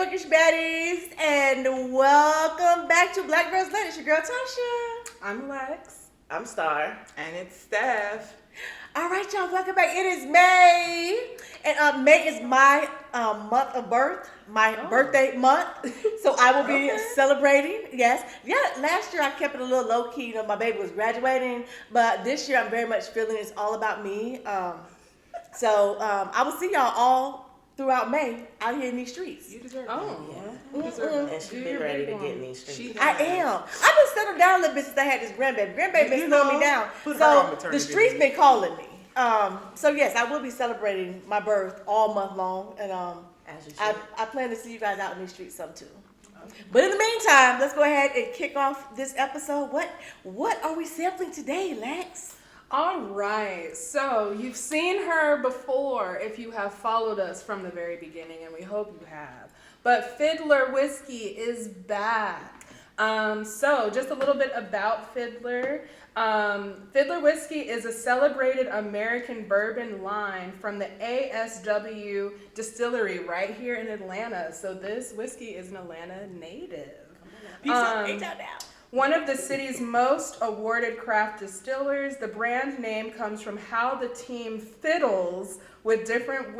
Bookish Baddies, and welcome back to Black Girls Lit. It's your girl Tasha. I'm Lex. I'm Star. And it's Steph. All right, y'all, welcome back. It is May, and May is my month of birth, my birthday month. So I will be celebrating. Yes, last year I kept it a little low key. You know, my baby was graduating, but this year I'm very much feeling it's all about me. So I will see y'all all throughout May out here in these streets. You deserve it. Yeah. You deserve it. And she's been ready to get in these streets. I am. I've been settled down a little bit since I had this grandbaby. Grandbaby been slowing me down. So the streets been calling me. So yes, I will be celebrating my birth all month long, and I plan to see you guys out in these streets some too. Okay. But in the meantime, let's go ahead and kick off this episode. What are we sampling today, Lex? All right, so you've seen her before if you have followed us from the very beginning, and we hope you have. But Fiddler Whiskey is back. So just a little bit about Fiddler. Fiddler Whiskey is a celebrated American bourbon line from the ASW distillery right here in Atlanta. So this whiskey is an Atlanta native. One of the city's most awarded craft distillers, the brand name comes from how the team fiddles with different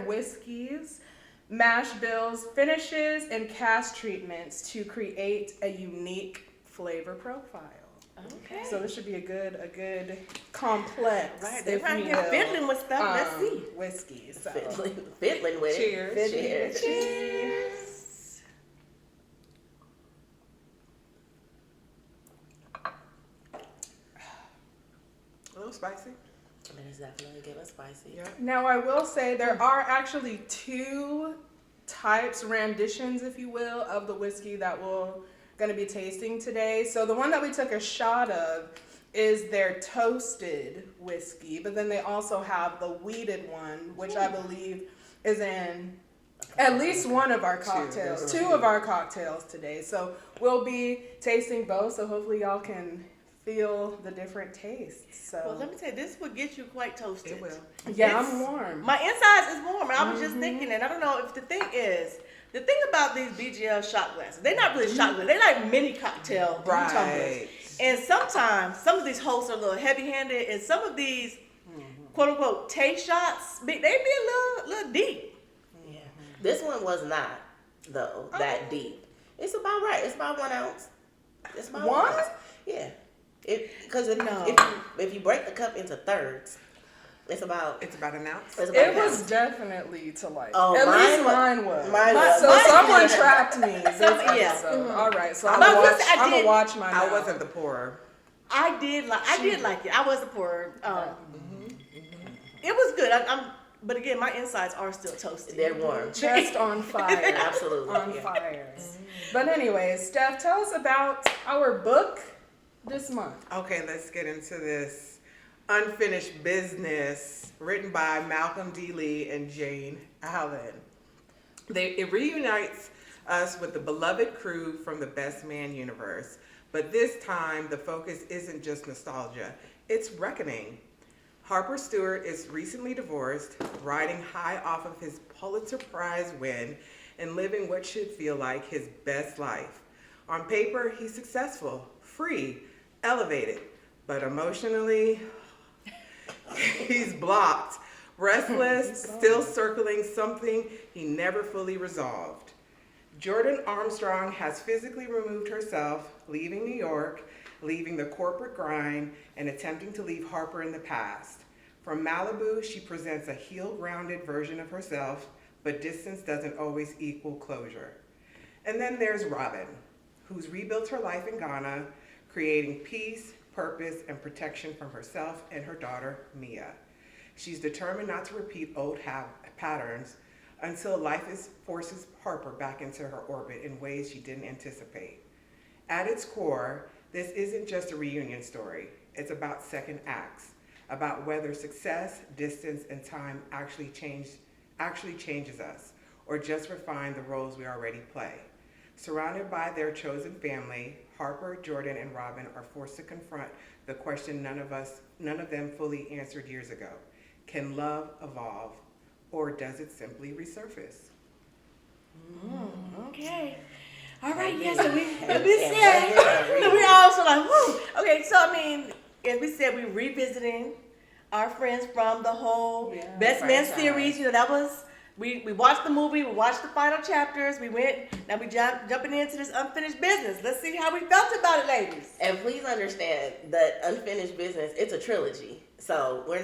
whiskeys, mash bills, finishes, and cast treatments to create a unique flavor profile. Okay. So this should be a good complex. Right, they're right here fiddling with stuff. Let's see. Whiskey. So. Fiddling with Cheers. it. Cheers. Cheers. A little spicy. It's definitely getting spicy. Yeah. Now I will say there are actually two types, renditions, if you will, of the whiskey that we're going to be tasting today. So the one that we took a shot of is their toasted whiskey, but then they also have the wheated one, which I believe is in at least one of our cocktails, two of our cocktails today. So we'll be tasting both, so hopefully y'all can feel the different tastes. So well, let me tell you, this will get you quite toasted. It will. Yeah, I'm warm. My insides is warm, and I was just thinking, and I don't know if the thing about these BGL shot glasses, they're not really shot glasses. They're like mini cocktail tumblers. And sometimes some of these hosts are a little heavy-handed, and some of these quote unquote taste shots, they be a little deep. Yeah. This one was not though that deep. It's about right. It's about 1 ounce. It's about 1 ounce. Yeah. Because if you break the cup into thirds, it's about an ounce. It was definitely to like. Oh, at least mine was. So someone trapped me this episode. All right, so I'm gonna watch mine. I wasn't the pourer. I did like it. I was the pourer. It was good. But again, my insides are still toasted. They're warm. Just on fire. Absolutely. On fire. But anyways, Steph, tell us about our book this month. Okay, let's get into this. Unfinished Business, written by Malcolm D. Lee and Jayne Allen. It reunites us with the beloved crew from the Best Man universe. But this time, the focus isn't just nostalgia, it's reckoning. Harper Stewart is recently divorced, riding high off of his Pulitzer Prize win and living what should feel like his best life. On paper, he's successful, free, elevated, but emotionally, he's blocked, restless, still circling something he never fully resolved. Jordan Armstrong has physically removed herself, leaving New York, leaving the corporate grind, and attempting to leave Harper in the past. From Malibu, she presents a heel-grounded version of herself, but distance doesn't always equal closure. And then there's Robin, who's rebuilt her life in Ghana, creating peace, purpose, and protection from herself and her daughter, Mia. She's determined not to repeat old patterns until life forces Harper back into her orbit in ways she didn't anticipate. At its core, this isn't just a reunion story. It's about second acts, about whether success, distance, and time actually changes us, or just refine the roles we already play. Surrounded by their chosen family, Harper, Jordan, and Robin are forced to confront the question none of them fully answered years ago. Can love evolve, or does it simply resurface? Okay. All right, yeah, so we said, we also like, woo. Okay, so I mean, as we said, we revisiting our friends from the whole Best Man franchise. series. You know, that was, we watched the movie, we watched the final chapters, we went, now we jumping into this unfinished business. Let's see how we felt about it, ladies. And please understand that Unfinished Business, it's a trilogy. So we're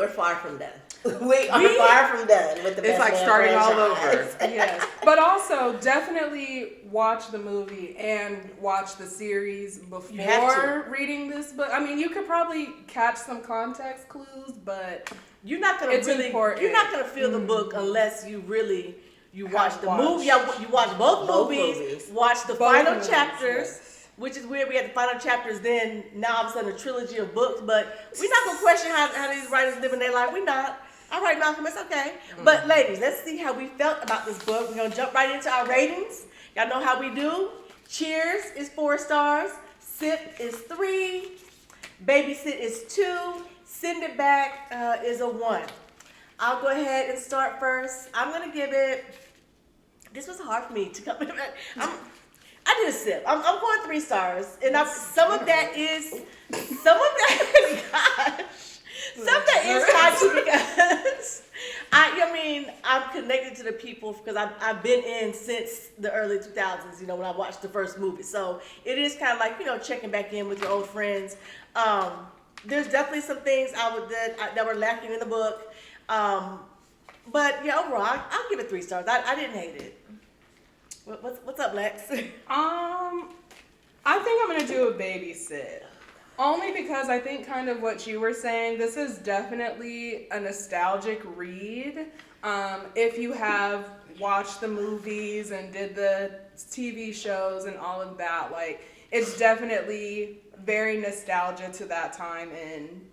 far from done. We are far from done with the It's Best like Man starting all franchise. over. Yes, but also definitely watch the movie and watch the series before reading this book. I mean, you could probably catch some context clues, but You're not gonna it's really, important. you're not gonna feel the book unless you really, you watch the watched. movie, you watch both movies, watch the Both final movies, chapters. yes. Which is weird. We had the final chapters, then now all of a sudden a trilogy of books. But we're not gonna question how these writers live in their life. We're not. All right, Malcolm, it's okay. But ladies, let's see how we felt about this book. We're gonna jump right into our ratings. Y'all know how we do. Cheers is 4 stars. Sip is 3. Babysit is 2. Send It Back is a 1. I'll go ahead and start first. I'm gonna give it. This was hard for me to come. I did a sip. I'm going 3 stars, and some of that is hard because I mean I'm connected to the people because I've been in since the early 2000s. You know, when I watched the first movie, so it is kind of like, you know, checking back in with your old friends. There's definitely some things that were lacking in the book, but yeah, overall I'll give it 3 stars. I didn't hate it. What's up, Lex? I think I'm gonna do a babysit. Only because I think kind of what you were saying, this is definitely a nostalgic read. If you have watched the movies and did the TV shows and all of that, like, it's definitely very nostalgia to that time in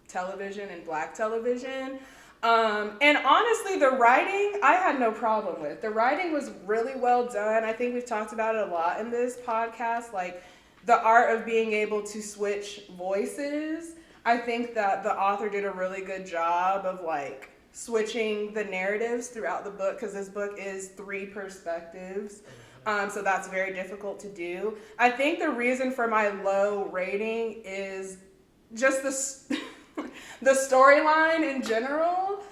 television and black television. And honestly, the writing, I had no problem with. The writing was really well done. I think we've talked about it a lot in this podcast, like the art of being able to switch voices. I think that the author did a really good job of like switching the narratives throughout the book, because this book is 3 perspectives. So that's very difficult to do. I think the reason for my low rating is just the storyline in general.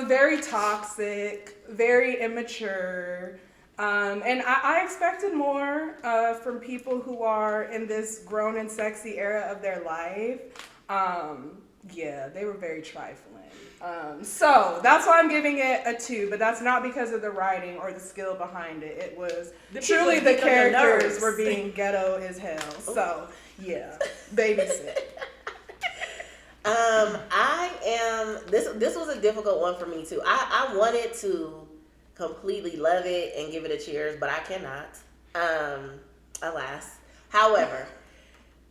Very toxic, very immature. And I expected more from people who are in this grown and sexy era of their life. Yeah, they were very trifling. So that's why I'm giving it a 2, but that's not because of the writing or the skill behind it. It was truly the characters were being ghetto as hell. So yeah, babysit. This was a difficult one for me too. I wanted to completely love it and give it a cheers, but I cannot. Alas. However,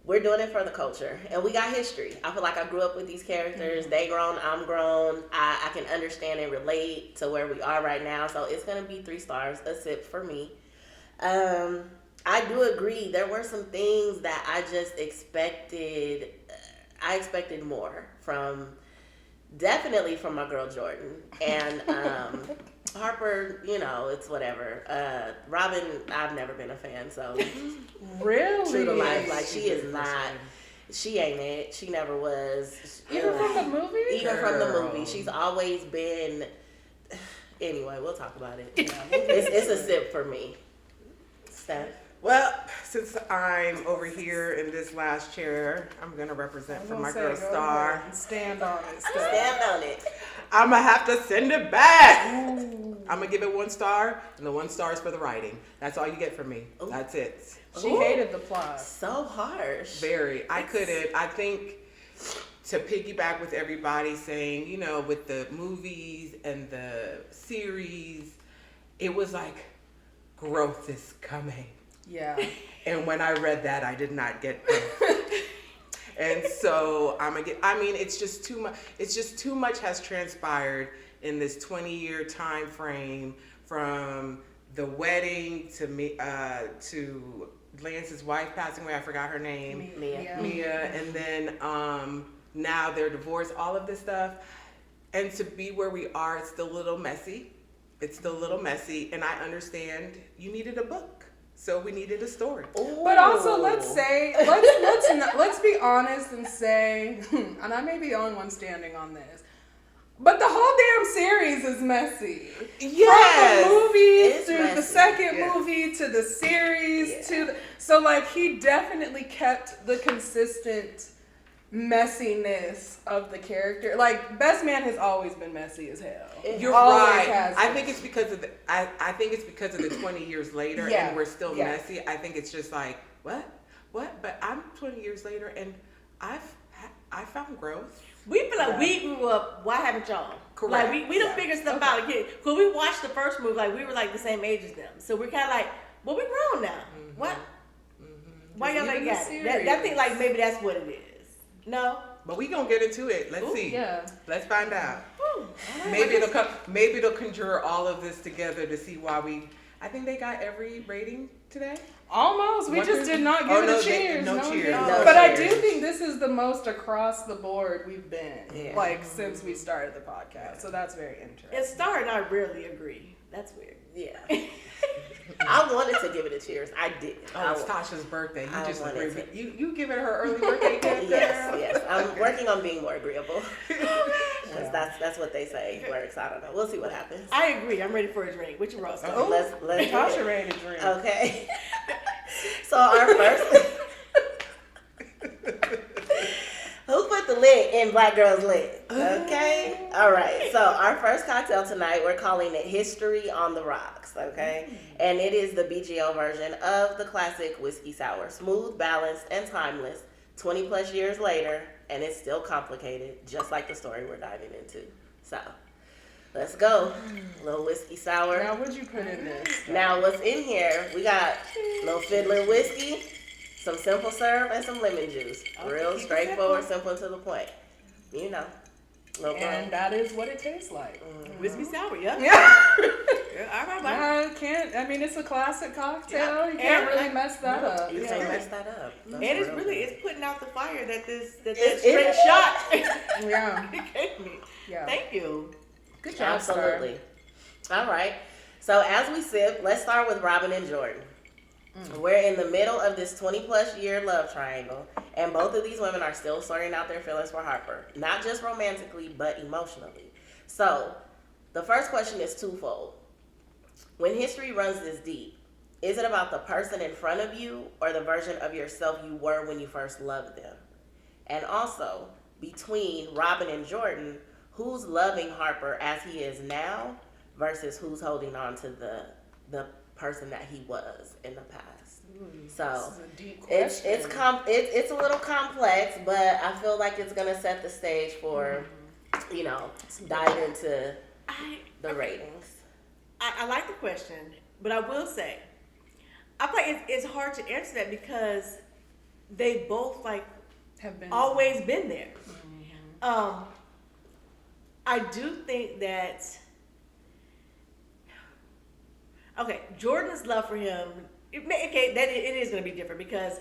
we're doing it for the culture, and we got history. I feel like I grew up with these characters. They grown, I'm grown. I can understand and relate to where we are right now, so it's gonna be 3 stars, a sip for me. I do agree. There were some things that I just expected. I expected more definitely from my girl Jordan. And Harper, you know, it's whatever. Robin, I've never been a fan, so Really? true to life, like she is not. She ain't it. She never was. Even from the movie? Even from the movie, she's always been. Anyway, we'll talk about it. It's a sip for me. Steph. Well, since I'm over here in this last chair, I'm gonna represent for my girl Star. Stand on it. Stand on it. I'm gonna have to send it back. Ooh. I'm gonna give it 1 star, and the 1 star is for the writing. That's all you get from me. Ooh. That's it. She hated the plot. So harsh. Very. I couldn't. I think to piggyback with everybody saying, you know, with the movies and the series, it was like growth is coming. Yeah. And when I read that, I did not get it. And so it's just too much. It's just too much has transpired in this 20-year time frame, from the wedding to me to Lance's wife passing away. I forgot her name. Mia. And then now they're divorced. All of this stuff, and to be where we are, it's still a little messy. It's still a little messy, and I understand you needed a book, so we needed a story. But also, let's be honest and say, and I may be the only one standing on this, but the whole damn series is messy. Yes, from the movie it's to messy. the second Yes. movie to the series Yeah. so like he definitely kept the consistent messiness of the character. Like Best Man has always been messy as hell. You're Always right. has I been. think it's because of I think it's because of the 20 years later, Yeah. and we're still Yeah. messy. I think it's just like what, but I'm 20 years later, and I found growth. We feel like we grew up. Why haven't y'all? Correct. Like we don't figure stuff out again. Cause we watched the first movie, like we were like the same age as them. So we're kind of like, well, we grown now. What? Why y'all Even ain't the got it? I think like maybe that's what it is. No. But we gonna get into it. Let's see. Yeah. Let's find out. Woo. Maybe it'll come. Maybe it'll conjure all of this together to see why we. I think they got every rating today. Almost. We One just through- did not give Oh, it no, a cheers. no cheers. No But I cheers. do think this is the most across the board we've been, Yeah. like, since we started the podcast. So that's very interesting. And Star and I rarely agree. That's weird. Yeah. I wanted to give it a cheers. I did. Oh, it's Tasha's birthday. You I just wanted agree. to. With, you giving her early birthday gift? Yes, girl? yes. I'm working on being more agreeable. Because that's what they say works. I don't know. We'll see what happens. I agree. I'm ready for a drink. What you roast? So let's do Tasha it. ready to drink. Okay. So our first. Who put the lid in Black Girl's Lid? Okay. All right. So our first cocktail tonight, we're calling it History on the Rocks. Okay. And it is the BGO version of the classic whiskey sour. Smooth, balanced, and timeless. 20 plus years later, and it's still complicated, just like the story we're diving into. So let's go. A little whiskey sour. Now, what'd you put in this? Now, what's in here? We got a little fiddler whiskey, some simple syrup, and some lemon juice. Real straightforward, simple and to the point. You know, little And bun. that is what it tastes like. Whiskey sour, yeah. Yeah. All right, bye. I can't. I mean, it's a classic cocktail. You can't really mess that up. You Yeah. can't mess that up. That's And it's real really good. it's putting out the fire that It- straight it- shot Yeah. gave me. Yeah. Thank you. Good job, Star. Absolutely. All right. So as we sip, let's start with Robin and Jordan. We're in the middle of this 20 plus year love triangle, and both of these women are still sorting out their feelings for Harper, not just romantically, but emotionally. So the first question is twofold. When history runs this deep, is it about the person in front of you or the version of yourself you were when you first loved them? And also, between Robin and Jordan, who's loving Harper as he is now versus who's holding on to the person that he was in the past? So This is a deep it's question. it's a little complex, but I feel like it's gonna set the stage for dive into the ratings. I like the question, but I will say, I feel like it's hard to answer that because they both like Have been always been there. I do think that Jordan's love for him, it is going to be different because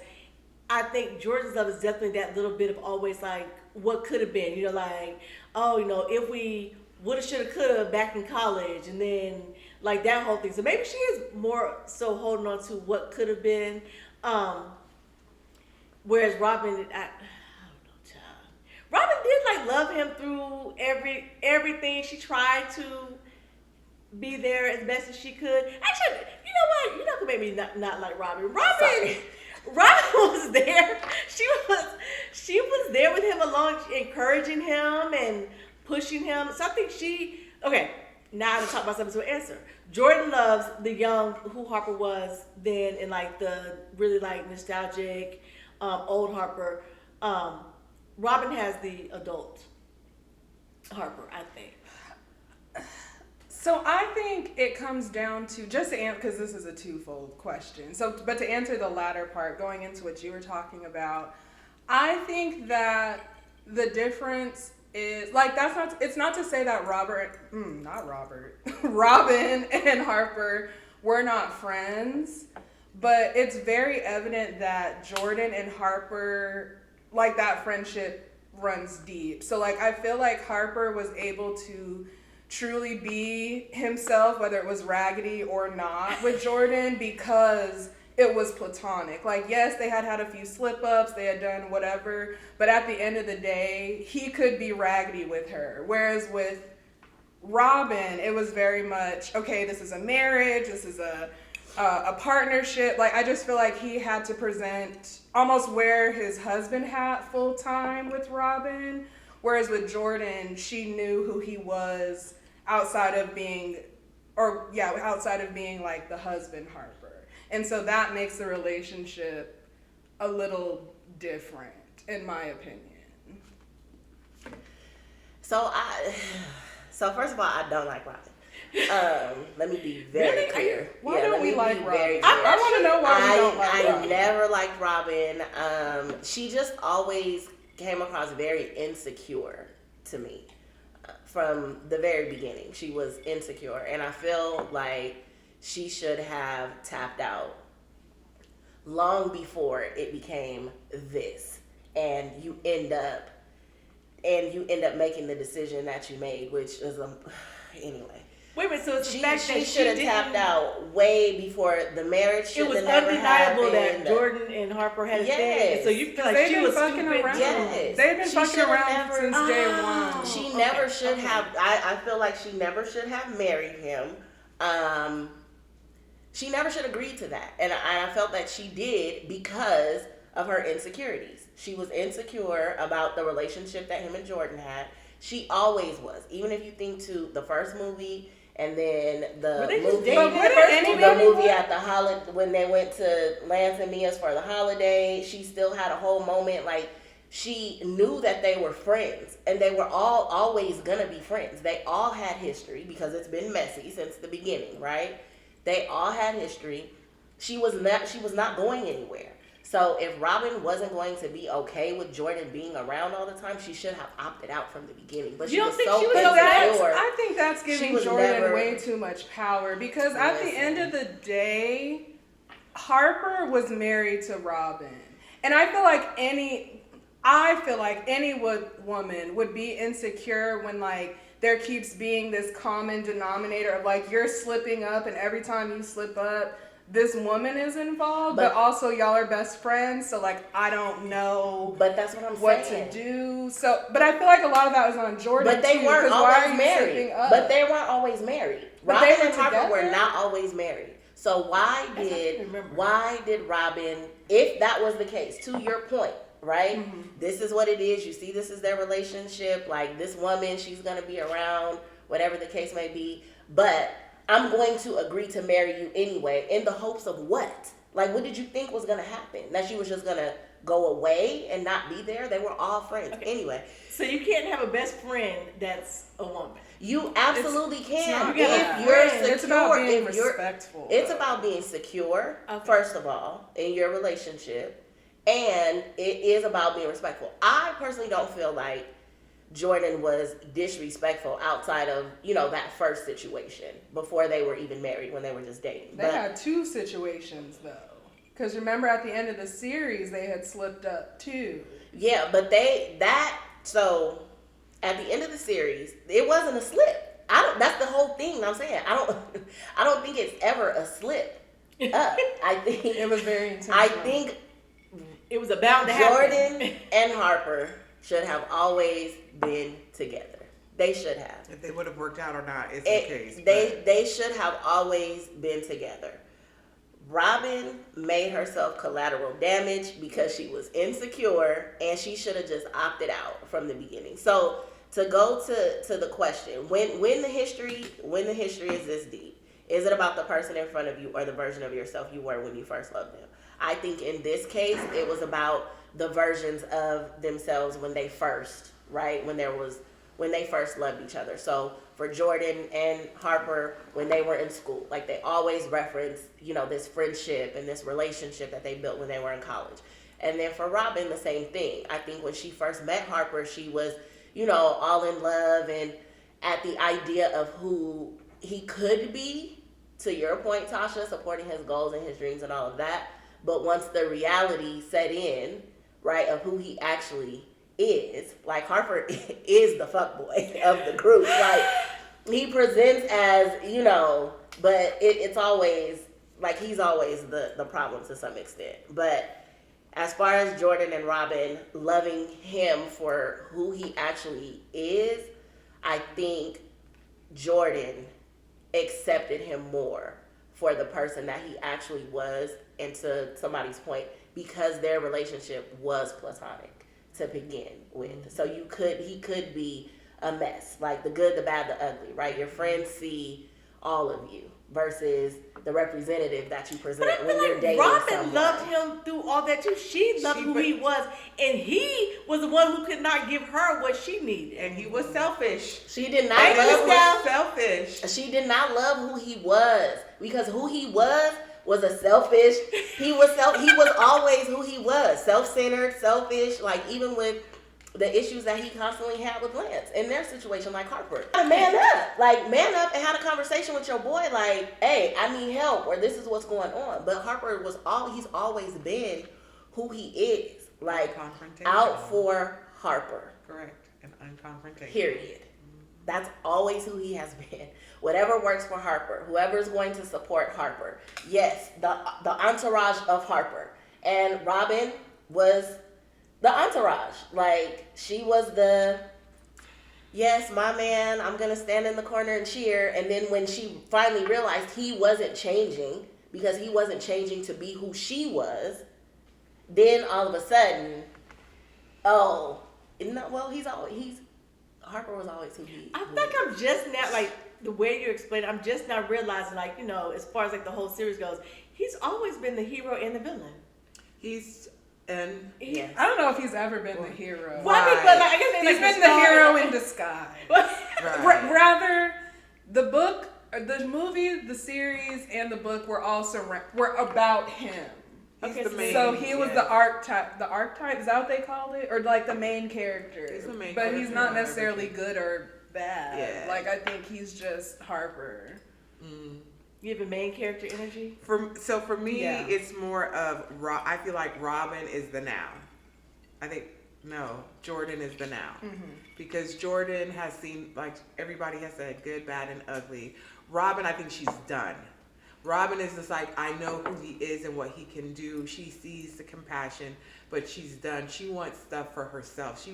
I think Jordan's love is definitely that little bit of always like what could have been, like, if we woulda, shoulda, coulda back in college, and then like that whole thing. So maybe she is more so holding on to what could have been, whereas Robin, I don't know, child. Robin did like love him through everything. She tried to be there as best as she could. Actually, you know what? You're not gonna make me not like Robin. Robin was there. She was there with him along, encouraging him and pushing him. So I think now to talk about something to answer. Jordan loves the young who Harper was then, and like the really like nostalgic old Harper. Robin has the adult Harper, I think. So I think it comes down to, just to answer, because this is a twofold question. But to answer the latter part, going into what you were talking about, I think that the difference is like it's not to say that Robin and Harper were not friends, but it's very evident that Jordan and Harper, like, that friendship runs deep. So like I feel like Harper was able to truly be himself, whether it was raggedy or not, with Jordan, because it was platonic. Like, yes, they had a few slip-ups, they had done whatever, but at the end of the day, he could be raggedy with her. Whereas with Robin, it was very much, okay, this is a marriage, this is a partnership. Like, I just feel like he had to present almost where his husband had full time with Robin, whereas with Jordan, she knew who he was outside of being like the husband Harper. And so that makes the relationship a little different, in my opinion. So first of all, I don't like Robin. Let me be very clear. Why don't we like Robin? I want to know why we don't like Robin. I never liked Robin. She just always came across very insecure to me. From the very beginning, she was insecure, and I feel like she should have tapped out long before it became this, and you end up making the decision that you made, which is anyway. Wait a minute, so it's the fact that she should have tapped out way before the marriage. It was undeniable that Jordan and Harper had a thing, so you feel like she was fucking stupid. around. Yes. They've been fucking around since day one. She never should have. I feel like she never should have married him. She never should agree to that, and I felt that she did because of her insecurities. She was insecure about the relationship that him and Jordan had. She always was. Even if you think to the first movie. And then the movie at the holiday, when they went to Lance and Mia's for the holiday, she still had a whole moment. Like, she knew that they were friends, and they were all always gonna be friends. They all had history because it's been messy since the beginning, right? They all had history. She was not going anywhere. So if Robin wasn't going to be okay with Jordan being around all the time, she should have opted out from the beginning. But you I think that's giving Jordan way too much power, because at the end of the day, Harper was married to Robin. And I feel like any woman would be insecure when, like, there keeps being this common denominator of, like, you're slipping up, and every time you slip up, this woman is involved, but also y'all are best friends, so, like, I don't know. But that's what I'm saying. What to do. So, but I feel like a lot of that was on Jordan. But they weren't always married. But they weren't always married. Robin and Harper were not always married. So why did Robin, if that was the case, to your point, right? Mm-hmm. This is what it is. You see, this is their relationship. Like, this woman, she's gonna be around, whatever the case may be. But I'm going to agree to marry you anyway, in the hopes of what? Like, what did you think was going to happen? That she was just going to go away and not be there? They were all friends. Okay. Anyway. So you can't have a best friend that's a woman. You absolutely can. If you're secure, it's about being respectful. It's about being secure, first of all, in your relationship. And it is about being respectful. I personally don't feel like Jordan was disrespectful outside of, that first situation before they were even married, when they were just dating. They had two situations, though. Because remember, at the end of the series, they had slipped up too. Yeah, but so at the end of the series, it wasn't a slip. That's the whole thing I'm saying. I don't think it's ever a slip up. I think it was very intentional. I think it was about to happen. Jordan and Harper should have always been together. They should have. If they would have worked out or not is the case. They should have always been together. Robin made herself collateral damage because she was insecure, and she should have just opted out from the beginning. So to go to the question, when the history is this deep, is it about the person in front of you or the version of yourself you were when you first loved them? I think in this case, it was about the versions of themselves when they first, right? When they first loved each other. So for Jordan and Harper, when they were in school, like, they always reference, this friendship and this relationship that they built when they were in college. And then for Robin, the same thing. I think when she first met Harper, she was, all in love and at the idea of who he could be, to your point, Tasha, supporting his goals and his dreams and all of that. But once the reality set in, right, of who he actually is, like, Harper is the fuckboy of the group. Like, he presents as, you know, but it's always like he's always the problem to some extent. But as far as Jordan and Robin loving him for who he actually is, I think Jordan accepted him more for the person that he actually was, and to somebody's point, because their relationship was platonic to begin with. So he could be a mess, like the good, the bad, the ugly, right? Your friends see all of you versus the representative that you present when you're dating Robin someone. loved him through all that too. She loved who he was, and he was the one who could not give her what she needed. And he was selfish. She did not He love was selfish. She did not love who he was, because who he was a selfish. He was always who he was, self-centered, selfish. Like even with the issues that he constantly had with Lance in their situation, like Harper. Man up and had a conversation with your boy, like, hey, I need help, or this is what's going on. But Harper he's always been who he is, like out for Harper. Correct. And unconfrontational. Period. That's always who he has been. Whatever works for Harper, whoever's going to support Harper. Yes, the entourage of Harper. And Robin was the entourage. Like, she was yes, my man, I'm going to stand in the corner and cheer. And then when she finally realized he wasn't changing, because he wasn't changing to be who she was, then all of a sudden, Harper was always who he I think I'm just now, like, the way you explain it, I'm just now realizing, like, you know, as far as, like, the whole series goes, he's always been the hero and the villain. I don't know if he's ever been the hero. Well, I mean, but, like, I guess he's been the hero in disguise. Right. Rather, the book, the movie, the series, and the book were about him. He's the main, so he was the archetype. The archetype, is that what they call it? Or like the main character. He's the main but character he's not necessarily good or bad. Yeah. Like, I think he's just Harper. You have a main character energy? For me, it's more of, I feel like Robin is the now. Jordan is the now. Because Jordan has seen, like, everybody has said good, bad, and ugly. Robin, I think she's done. Robin is just like, I know who he is and what he can do. She sees the compassion, but she's done. She wants stuff for herself.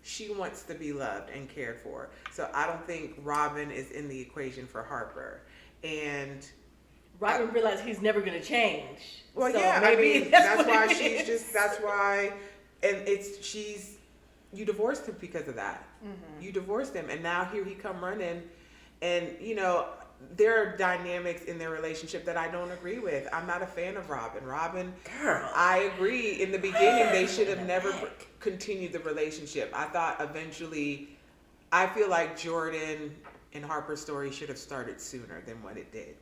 She wants to be loved and cared for. So I don't think Robin is in the equation for Harper. And Robin realized he's never going to change. Well, so yeah, maybe I mean, that's why you divorced him because of that. You divorced him, and now here he come running, and, you know, there are dynamics in their relationship that I don't agree with. I'm not a fan of Robin. Girl. I agree. In the beginning, they should have never continued the relationship. I thought eventually, I feel like Jordan and Harper's story should have started sooner than when it did.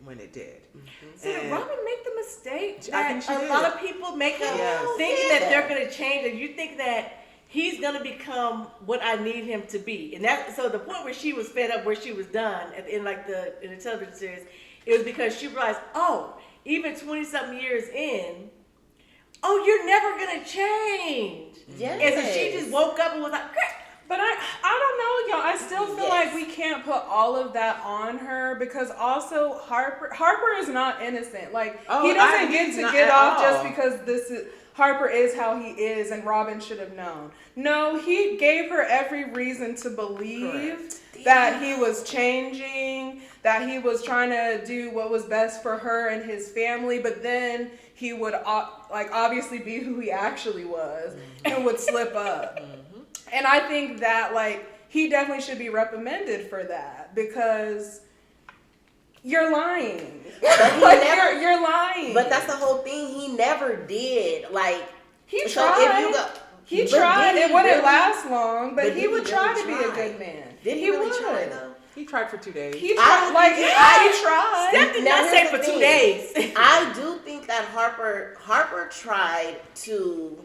So did Robin make the mistake I that think she a did. lot of people make thinking that they're going to change, and you think that he's going to become what I need him to be. And that, so the point where she was fed up, where she was done at the end, like in the television series, it was because she realized, even 20-something years in, you're never going to change. Yes. And so she just woke up and was like, "Great." But I don't know, y'all. I still feel like we can't put all of that on her, because also Harper is not innocent. Like, he doesn't get to get off just because Harper is how he is, and Robin should have known. No, he gave her every reason to believe that he was changing, that he was trying to do what was best for her and his family, but then he would obviously be who he actually was and would slip up. And I think that, like, he definitely should be reprimanded for that, because you're lying. You're lying. But that's the whole thing. He never did. Like, he tried. He tried. It wouldn't last long, but he would try to be a try. good man. Did he really try, though? He tried for 2 days. He tried. He tried. Steph did not say for 2 days. I do think that Harper tried to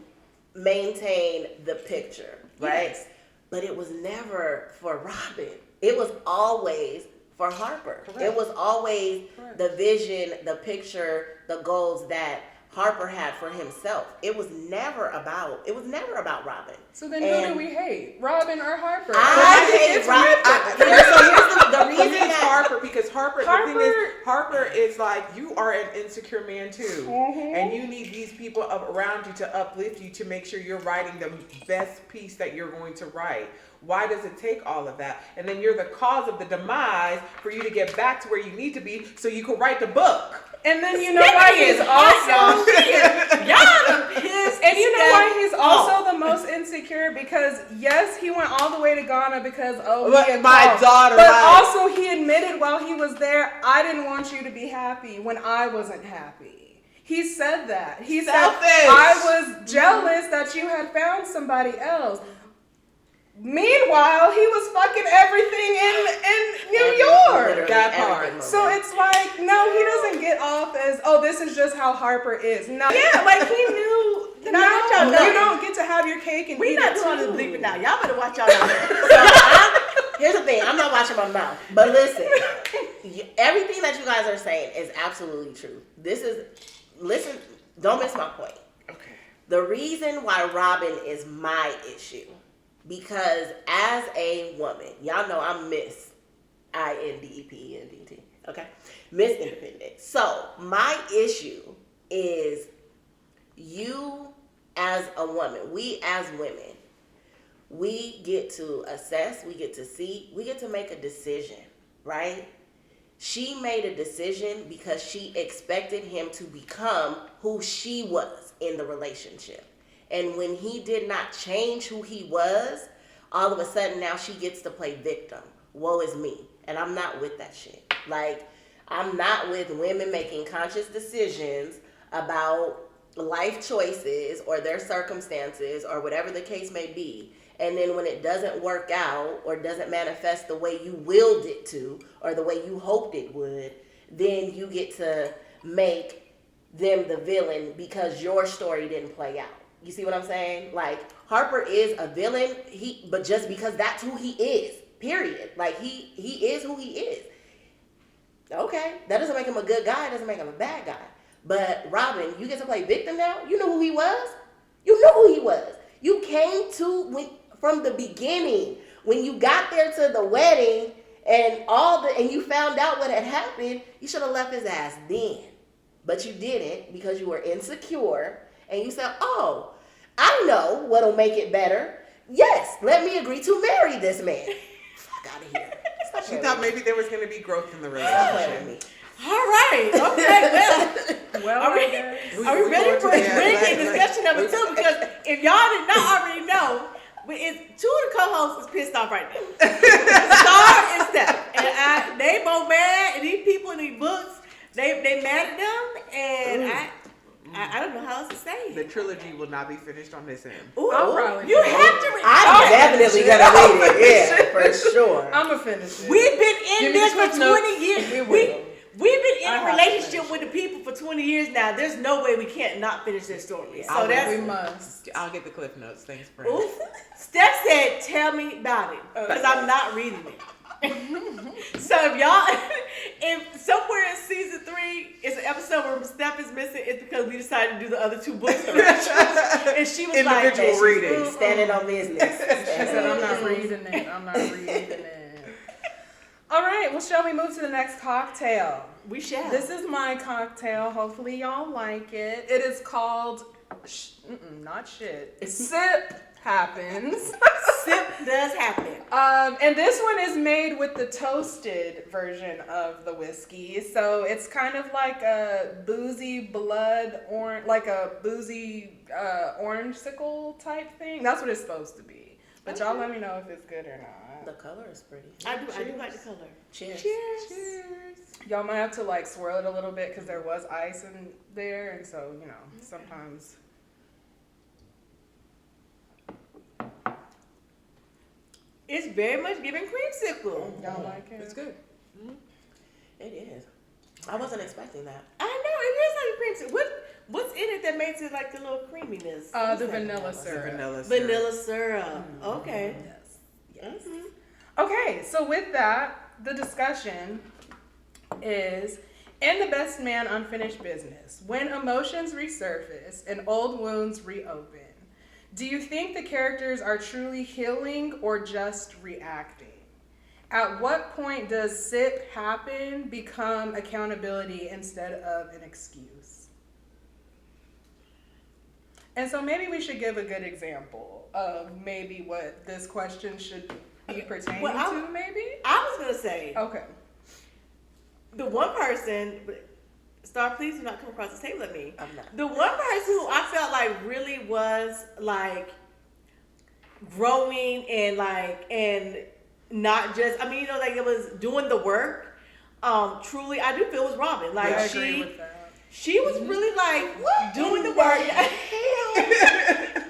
maintain the picture, right? Yes. But it was never for Robin. It was always for Harper. Correct. It was always the vision, the picture, the goals that Harper had for himself. It was never about Robin. So then who do we hate? Robin or Harper? I hate Robin. Here's the reason it's that Harper, because Harper, the thing is, Harper is like, you are an insecure man too. And you need these people around you to uplift you, to make sure you're writing the best piece that you're going to write. Why does it take all of that? And then you're the cause of the demise for you to get back to where you need to be so you can write the book. And then you know why he's also y'all pissed. And you know why he's also the most insecure? Because yes, he went all the way to Ghana because my daughter. But also he admitted while he was there, I didn't want you to be happy when I wasn't happy. He said that. He said I was jealous that you had found somebody else. Meanwhile, he was fucking everything in New York. That part. So it's like, no, he doesn't get off as, oh, this is just how Harper is. No, Yeah, like he knew. you don't get to have your cake and We eat not it doing too. this bleeping now. Y'all better watch y'all out. Here's the thing. I'm not watching my mouth. But listen, everything that you guys are saying is absolutely true. Listen, don't miss my point. Okay. The reason why Robin is my issue, because as a woman, y'all know I'm Miss INDEPENDT, okay? Miss Independent. So my issue is you as a woman, we as women, we get to assess, we get to see, we get to make a decision, right? She made a decision because she expected him to become who she was in the relationship. And when he did not change who he was, all of a sudden now she gets to play victim. Woe is me. And I'm not with that shit. Like, I'm not with women making conscious decisions about life choices or their circumstances or whatever the case may be. And then when it doesn't work out or doesn't manifest the way you willed it to or the way you hoped it would, then you get to make them the villain because your story didn't play out. You see what I'm saying? Like, Harper is a villain, but just because that's who he is, period. Like, he is who he is. Okay, that doesn't make him a good guy, doesn't make him a bad guy. But Robin, you get to play victim now? You know who he was? You know who he was. You came from the beginning. When you got there to the wedding and you found out what had happened, you should have left his ass then. But you didn't because you were insecure. And you said, oh, I know what'll make it better. Yes, let me agree to marry this man. Fuck out of here. She thought maybe there was going to be growth in the Stop playing with relationship. me. All right. Okay. Well, are we ready for drinking discussion number 2? Because if y'all did not already know, two of the co-hosts is pissed off right now. Star and Steph. And they both mad. And these people in these books, they mad at them. And I don't know how else to say it. The trilogy will not be finished on this end. Ooh, probably you have to read. I'm definitely gonna read it. Yeah, for sure. I'm gonna finish it. We've been in this for 20 years. We will. We've been in a relationship with the people for 20 years now. There's no way we can't not finish this story. So we must. I'll get the cliff notes. Thanks, friend. Ooh. Steph said, "Tell me about it," because I'm not reading it. So if somewhere in season 3 is an episode where Steph is missing, it's because we decided to do the other 2 books. And she was individual like, reading. Standing on business. She said, I'm not reading it. All right, well, shall we move to the next cocktail? We shall. This is my cocktail. Hopefully y'all like it. It is called, not shit. Sip Happens. Sip does happen. And this one is made with the toasted version of the whiskey. So it's kind of like a boozy blood orange, like a boozy orange sickle type thing. That's what it's supposed to be. But y'all let me know if it's good or not. The color is pretty. I do like the color. Cheers. Cheers. Y'all might have to like swirl it a little bit because there was ice in there. And so, sometimes. It's very much giving creamsicle. Y'all like it? It's good. Mm-hmm. It is. I wasn't expecting that. I know, it is like a creamsicle. What's in it that makes it like the little creaminess? The vanilla syrup. The vanilla syrup. Vanilla syrup. Mm-hmm. Okay. Yes. Okay, so with that, the discussion is In The Best Man, Unfinished Business, when emotions resurface and old wounds reopen, do you think the characters are truly healing or just reacting? At what point does sip happen become accountability instead of an excuse? And so maybe we should give a good example of maybe what this question should be pertaining to, maybe? I was going to say, Okay. the one person, Star, please do not come across the table at me. I'm not. The one person who I felt like really was like growing and not just, I mean, you know, like it was doing the work. Truly, I do feel it was Robin. Like I agree with that. she was really like doing the work.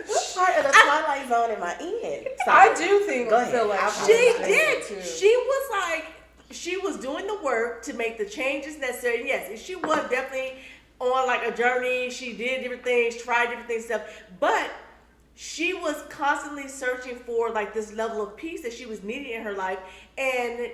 What part of the Twilight Zone am I in? I do think Go ahead. feel like She did. too. She was like, she was doing the work to make the changes necessary. Yes, she was definitely on like a journey. She did different things, tried different things, stuff. But she was constantly searching for like this level of peace that she was needing in her life, and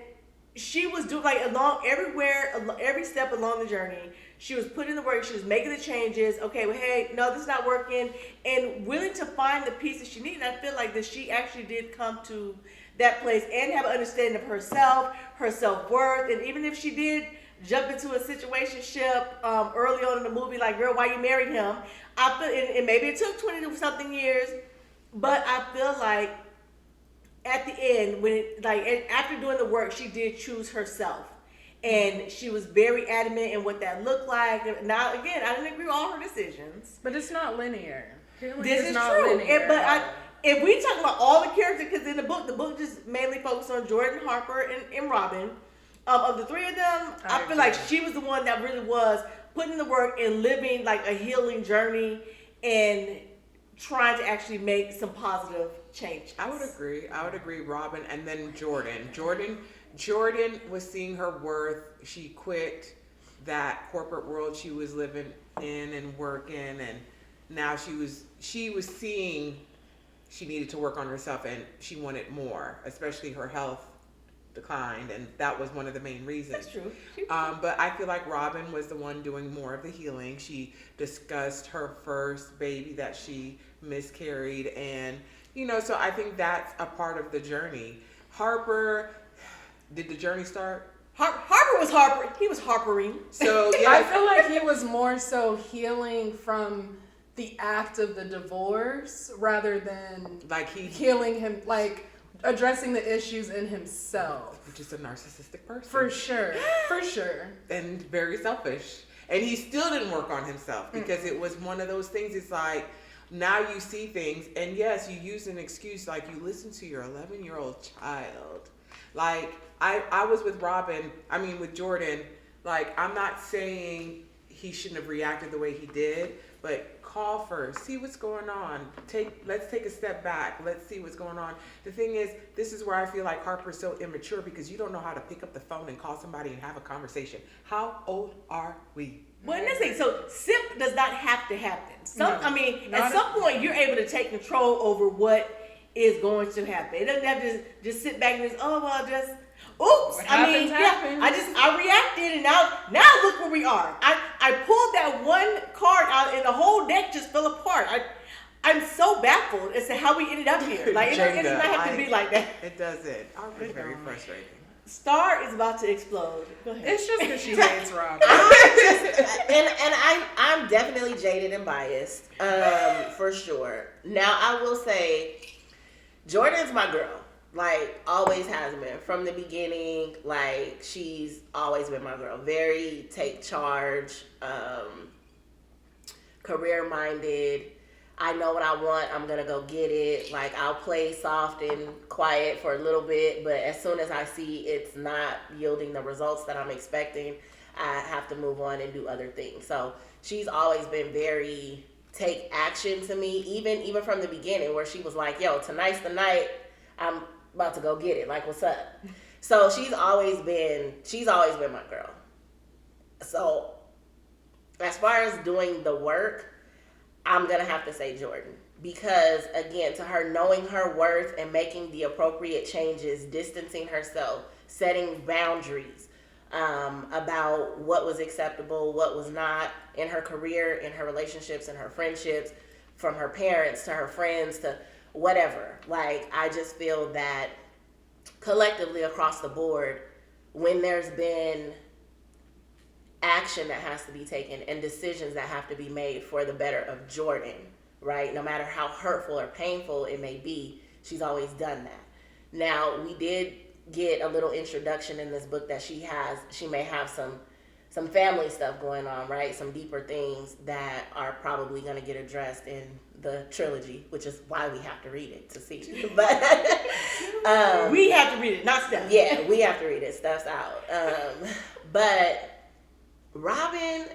she was doing like along everywhere, every step along the journey. She was putting in the work. She was making the changes. Okay, well, hey, no, this is not working, and willing to find the peace that she needed. And I feel like that she actually did come to that place and have an understanding of herself, her self-worth, and even if she did jump into a situationship early on in the movie, like, girl, why you married him? I feel, and maybe it took 20-something years, but I feel like at the end, when after doing the work, she did choose herself. And she was very adamant in what that looked like. Now, again, I didn't agree with all her decisions. But it's not linear. This is not true. linear. If we talk about all the characters, because in the book just mainly focused on Jordan, Harper, and Robin. Of the three of them, I feel like she was the one that really was putting in the work and living like a healing journey and trying to actually make some positive change. I would agree, Robin, and then Jordan. Jordan was seeing her worth. She quit that corporate world she was living in and working, and now she was seeing she needed to work on herself, and she wanted more, especially her health declined, and that was one of the main reasons. That's true. But I feel like Robin was the one doing more of the healing. She discussed her first baby that she miscarried, and so I think that's a part of the journey. Harper, did the journey start? Harper was Harper. He was harpering. So yeah, I feel like he was more so healing from the act of the divorce rather than like he healing him, like addressing the issues in himself. just a narcissistic person. For sure. And very selfish. And he still didn't work on himself because it was one of those things. It's like, now you see things, and yes, you use an excuse, like you listen to your 11-year-old child. Like, I was with with Jordan, like, I'm not saying he shouldn't have reacted the way he did, but call first, see what's going on. Let's take a step back. Let's see what's going on. The thing is, this is where I feel like Harper's so immature, because you don't know how to pick up the phone and call somebody and have a conversation. How old are we? Well, and this thing, so SIP does not have to happen. At some point, you're able to take control over what is going to happen. It doesn't have to just sit back and oops. Happens. I reacted, and now look where we are. I pulled that one card out, and the whole deck just fell apart. I'm so baffled as to how we ended up here. Like, it does not have to be like that. It doesn't. I'm very frustrating. Star is about to explode. Go ahead. It's just because she hates Robin. I'm definitely jaded and biased, for sure. Now, I will say, Jordan's my girl. Like, always has been. From the beginning, like, she's always been my girl. Very take charge, career-minded. I know what I want. I'm going to go get it. Like, I'll play soft and quiet for a little bit, but as soon as I see it's not yielding the results that I'm expecting, I have to move on and do other things. So she's always been very take action to me, even from the beginning, where she was like, yo, tonight's the night. I'm about to go get it. Like, what's up? So she's always been my girl. So as far as doing the work, I'm going to have to say Jordan, because again, to her knowing her worth and making the appropriate changes, distancing herself, setting boundaries, about what was acceptable, what was not in her career, in her relationships, in her friendships, from her parents to her friends to whatever. Like, I just feel that collectively across the board, when there's been action that has to be taken and decisions that have to be made for the better of Jordan, right? No matter how hurtful or painful it may be, she's always done that. Now, we did get a little introduction in this book that she may have some family stuff going on, right? Some deeper things that are probably going to get addressed in the trilogy, which is why we have to read it to see. But we have to read it, not Steph. Yeah, we have to read it. Steph's out. But Robin,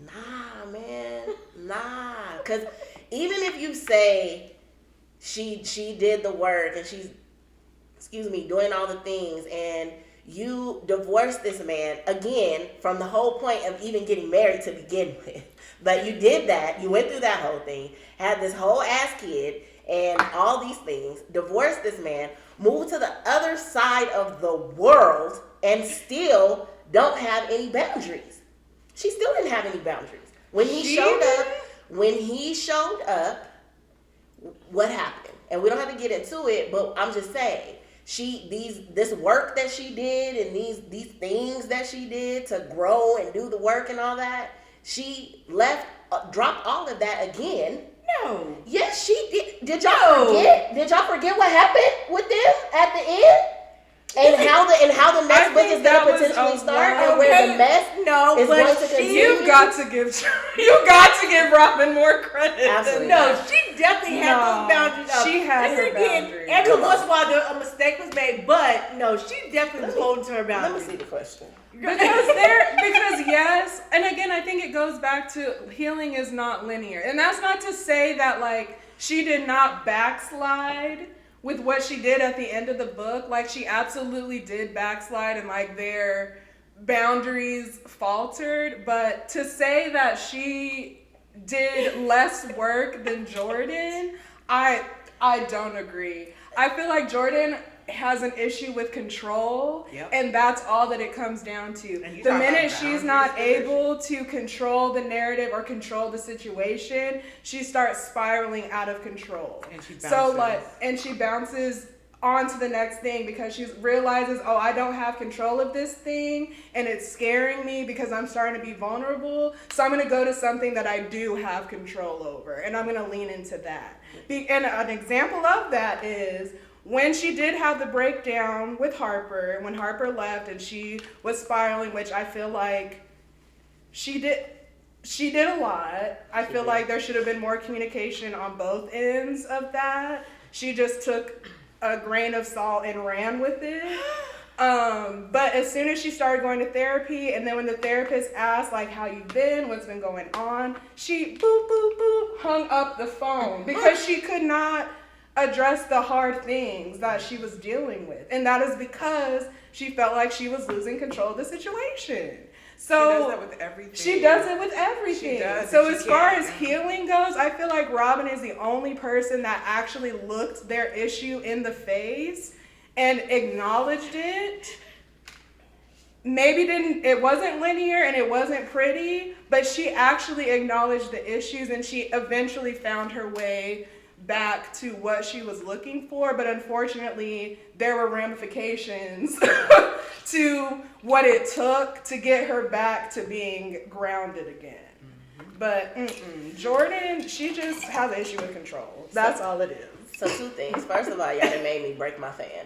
nah, man, nah. Because even if you say she did the work and she's, doing all the things, and you divorced this man, again, from the whole point of even getting married to begin with. But you did that. You went through that whole thing, had this whole ass kid, and all these things, divorced this man, moved to the other side of the world, and still don't have any boundaries. She still didn't have any boundaries. When he showed up, what happened? And we don't have to get into it, but I'm just saying, this work that she did and these things that she did to grow and do the work and all that, she dropped all of that again. No. Yes, she did. Did y'all forget? Did y'all forget what happened with them at the end? And how the next book is going to potentially start, and where the mess is going to continue. You got to give Robin more credit. Absolutely. No, she definitely had those boundaries up. She had her again, boundaries. Every once in a while a mistake was made, but no, she definitely was holding to her boundaries. Let me see the question. Because yes, and again, I think it goes back to healing is not linear. And that's not to say that, like, she did not backslide with what she did at the end of the book. Like, she absolutely did backslide, and like their boundaries faltered. But to say that she did less work than Jordan, I don't agree. I feel like Jordan has an issue with control, and that's all that it comes down to. The minute she's not able to control the narrative or control the situation, she starts spiraling out of control. And she bounces on to the next thing because she realizes, oh, I don't have control of this thing, and it's scaring me because I'm starting to be vulnerable. So I'm going to go to something that I do have control over, and I'm going to lean into that. And an example of that is when she did have the breakdown with Harper, when Harper left and she was spiraling, which I feel like she did a lot. I feel like there should have been more communication on both ends of that. She just took a grain of salt and ran with it. But as soon as she started going to therapy, and then when the therapist asked, like, how you been, what's been going on, she boop, boop, boop, hung up the phone because she could not address the hard things that she was dealing with. And that is because she felt like she was losing control of the situation. So she does that with everything. She does it with everything. So as far as healing goes, I feel like Robin is the only person that actually looked their issue in the face and acknowledged it. Maybe it wasn't linear and it wasn't pretty, but she actually acknowledged the issues, and she eventually found her way back to what she was looking for. But unfortunately, there were ramifications to what it took to get her back to being grounded again. But Jordan, she just has an issue with control. That's all it is. So 2 things. First of all, y'all done made me break my fan.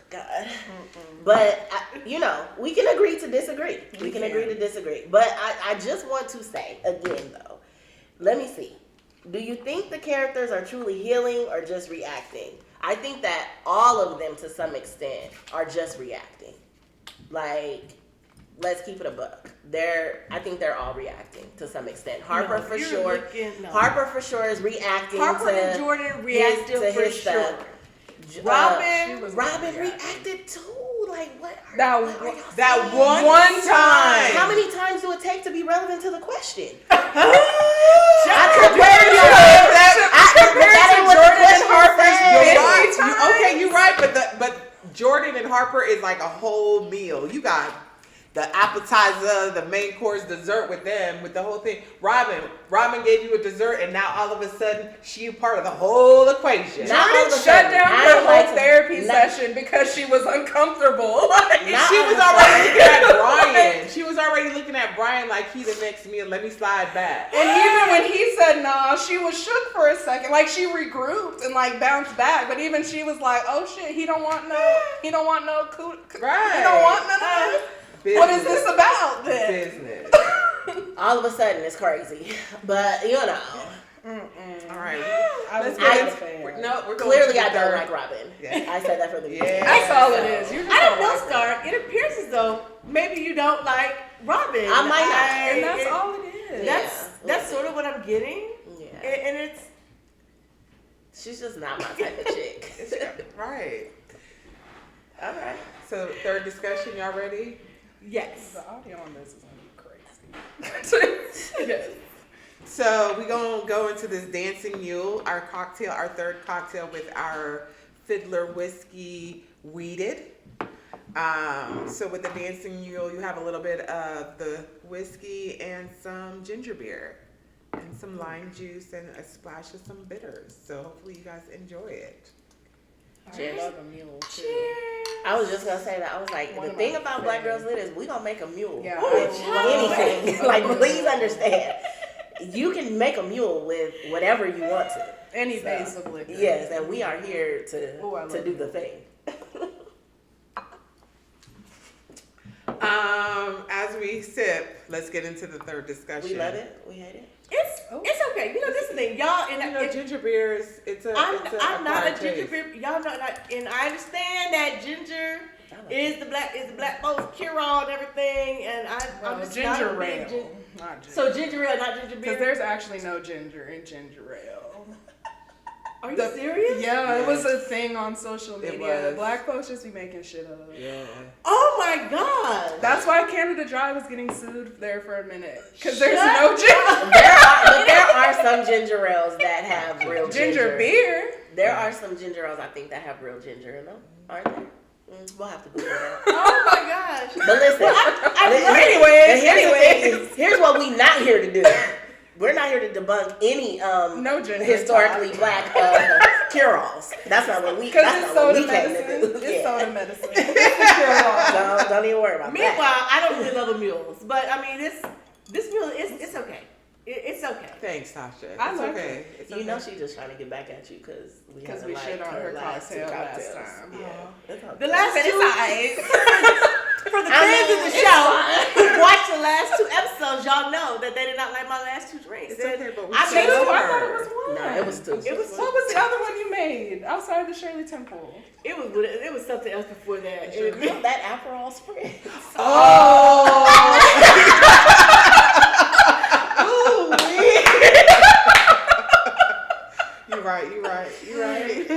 God. But, we can agree to disagree. We can agree to disagree. But I just want to say, again, though, let me see. Do you think the characters are truly healing or just reacting? I think that all of them, to some extent, are just reacting. Like, let's keep it a buck. I think they're all reacting to some extent. Harper for sure. Harper for sure is reacting. Harper and Jordan reacted to his for sure. Robin reacted too. Like, what? That one time. How many times do it take to be relevant to the question? I compared to Jordan and Harper's Okay, you're right, but Jordan and Harper is like a whole meal. You got the appetizer, the main course, dessert with them, with the whole thing. Robin gave you a dessert, and now all of a sudden she a part of the whole equation. Jordan shut down her whole therapy session because she was uncomfortable. She was already looking at Brian. She was already looking at Brian like he the next meal. Let me slide back. And even when he said nah, she was shook for a second. Like she regrouped and like bounced back. But even she was like, oh shit, he don't want no Right. He don't want none of this. Business. What is this about then? Business. All of a sudden, it's crazy. But, you know. All right. Let's We're going Clearly, to I the don't third. like Robin. Yeah. I said that from the beginning. That's all it is. You just I don't don't know, like her. Scar. It appears as though maybe you don't like Robin. I might not. And that's all it is. That's sort of what I'm getting. Yeah. And it's She's just not my type of chick. Right. All right. So, third discussion, y'all ready? yes. The audio on this is gonna be crazy. Yes. So we're gonna go into this dancing mule, our third cocktail with our Fiddler whiskey weeded. So with the dancing mule, you have a little bit of the whiskey and some ginger beer and some lime juice and a splash of some bitters. So hopefully you guys enjoy it. Cheers. I love a mule too. I was just gonna say that. I was like, One the of thing my about Black favorites. Girls Lit is we gonna make a mule. Yeah, With I anything. love Like, a please mule. understand. You can make a mule with whatever you want to. Any So, base of liquor. Yes, and we are here to Ooh, I love do it. the thing. As we sip, let's get into the third discussion. We love it. We hate it. It's okay. You know, this is the thing, y'all. And You know, ginger beer is I'm not a acquired ginger taste. beer. Y'all know, and I understand that ginger is the black folks cure all and everything. And I'm just not ginger a big ale. Not ginger. So ginger ale, not ginger Because beer. there's actually no ginger in ginger ale. Are you serious? Yeah, Yes. it was a thing on social It media. was. Black folks just be making shit up. Yeah. Oh my god. That's why Canada Dry was getting sued there for a minute. Because there's Shut no ginger. There are some ginger ales that have real Ginger beer. There are some ginger ales I think that have real ginger in them, aren't there? We'll have to Google that. Oh my gosh. But listen, Anyways. here's what we not here to do. We're not here to debunk any No ginger historically talk. black cure-alls. That's not what we. Because That's it's not what soda we came medicine. to do. It's Yeah. soda medicine. It's the cure-all. Don't even worry about Meanwhile, that. I don't really love the mules, but I mean this mule it's okay. It's okay. Thanks, Tasha. I It's like okay. it. It's You okay. know she's just trying to get back at you because we shit on her last two cocktail last cocktails. time. Yeah, it's okay. The last But two it's for the I fans mean, of the it's show fine. who watched the last two episodes, y'all know that they did not like my last two drinks. It's okay, but we I still made love sure- I thought it was one. No, it was two. It was What was the other one you made outside the Shirley Temple? it was something else before that. It- That Aperol spritz. You're right.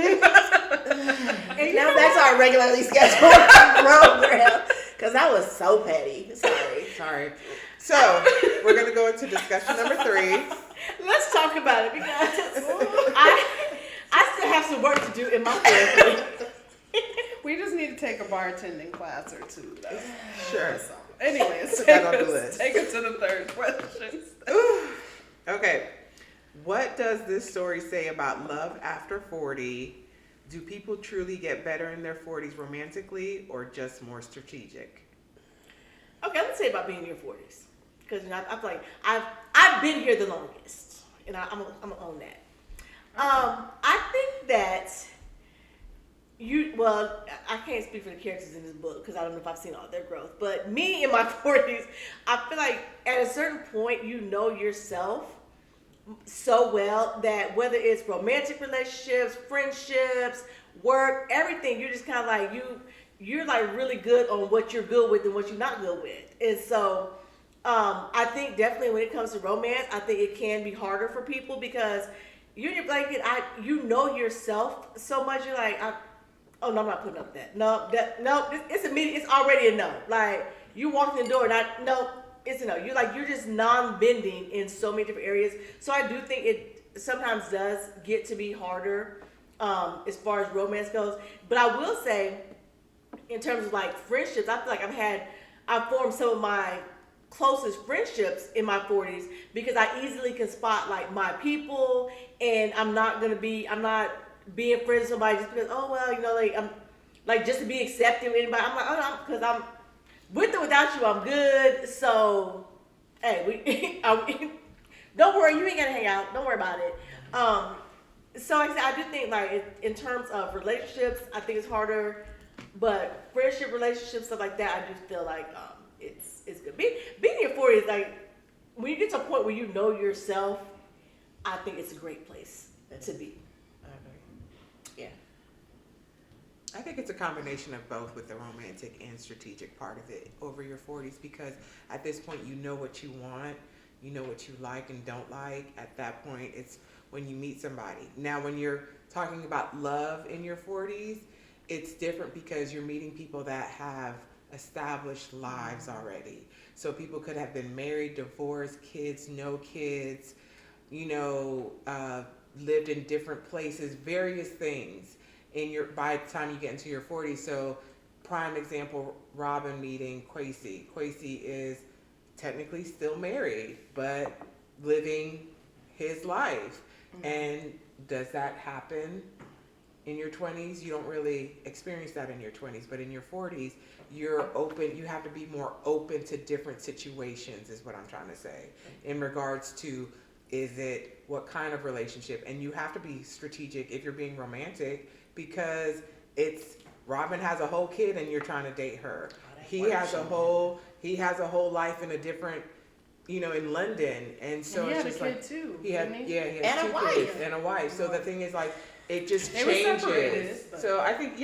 and Now back to our regularly scheduled program because that was so petty. Sorry. So we're gonna go into discussion number 3. let's talk about it because I still have some work to do in my therapy. We just need to take a bartending class or two, though. Sure. Anyways, Put take that on the us, list. take us to the third question. Okay. What does this story say about love after 40? Do people truly get better in their 40s romantically or just more strategic? Okay, let's say about being in your 40s, because you know I feel like I've been here the longest, and I'm gonna own that. I think that I can't speak for the characters in this book because I don't know if I've seen all their growth, but me in my 40s, I feel like at a certain point you know yourself so well that whether it's romantic relationships, friendships, work, everything, you're just kind of like you're like really good on what you're good with and what you're not good with. And so I think definitely when it comes to romance, I think it can be harder for people because you're in your blanket, you know yourself so much, you're like, oh no, I'm not putting up with that. No, it's immediate, it's already a no. Like you walk in the door and no, it's a no. You're just non-bending in so many different areas. So I do think it sometimes does get to be harder as far as romance goes. But I will say, in terms of like friendships, I feel like I've formed some of my closest friendships in my 40s because I easily can spot like my people, and I'm not being friends with somebody just because, oh well, you know, like I'm like just to be accepting of anybody. I'm like, oh, because I'm with or without you, I'm good. So hey, don't worry, you ain't gotta hang out. Don't worry about it. So like I said, I do think like in terms of relationships, I think it's harder, but friendship, relationships, stuff like that, I just feel like it's good. Being in your 40s, like when you get to a point where you know yourself, I think it's a great place to be. I agree. Yeah. I think it's a combination of both with the romantic and strategic part of it over your 40s, because at this point you know what you want, you know what you like and don't like. At that point, it's when you meet somebody. Now, when you're talking about love in your 40s, it's different because you're meeting people that have established lives already. So people could have been married, divorced, kids, no kids, you know, lived in different places, various things by the time you get into your 40s. So prime example, Robin meeting Kwesi. Kwesi is technically still married, but living his life. Mm-hmm. And does that happen in your 20s? You don't really experience that in your 20s, but in your 40s, you're open. You have to be more open to different situations, is what I'm trying to say, in regards to what kind of relationship. And you have to be strategic if you're being romantic, because Robin has a whole kid and you're trying to date her. He has a whole life in a different, you know, in London, and so and it's just like he has and two kids and a wife. So the thing is, like, it just changes. So I mean